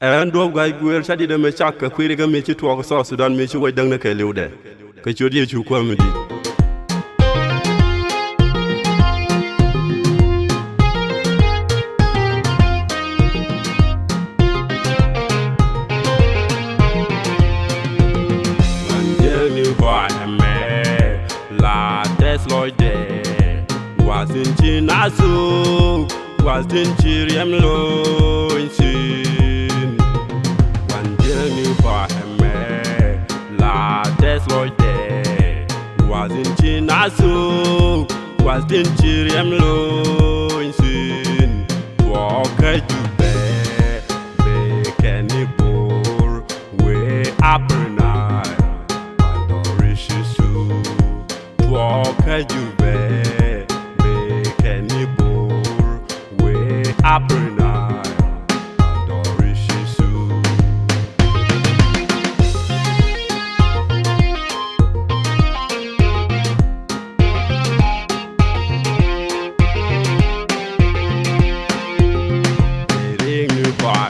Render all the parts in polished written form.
En do ga guer chadi de me chak ka kwiri ga me chi to so Sudan me chi way dang na ka lewde ka chodi chu ko mi di La desloide was in Chinasu was in Chiriam Loinsin one journey for me La desloide was in Chinasu was in Chiriam Loinsin walk a jube be kenny bor we up walk a juve, make any bull, way up and Dorishisu. Ring you by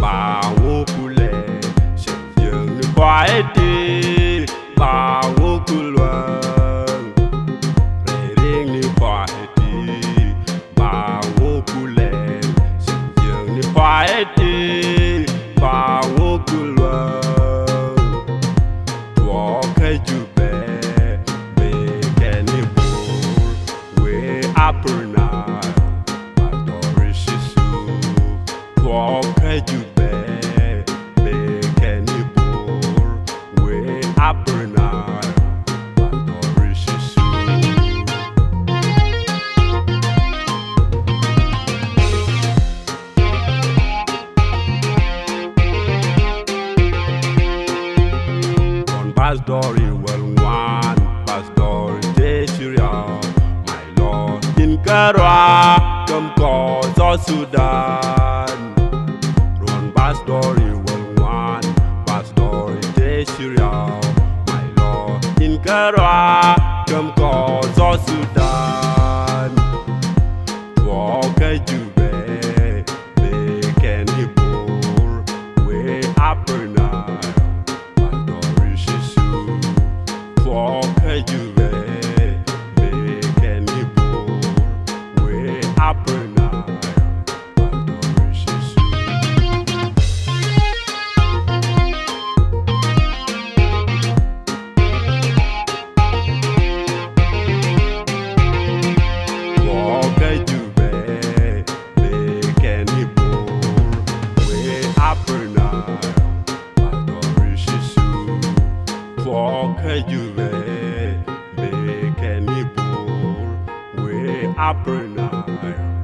Bawokule, young by Bawokula. Quietly, Bawokula, walk a jube, make any bull, way up now, Dorishisu, walk a jube, make any bull, way up now, Dorishisu. Pastori well one, Pastori Deshiria, my Lord in Kara, come cause of Sudan. Run Pastori well one, Pastori Deshiria, my Lord in Kara, come cause of Sudan. Walk a jube, make any bull, way up now. Walk a juve, make any bull, way up now, Dorishisu. Walk a juve, make any bull, way up now, Dorishisu. Walk a juve, make any bull, way up now.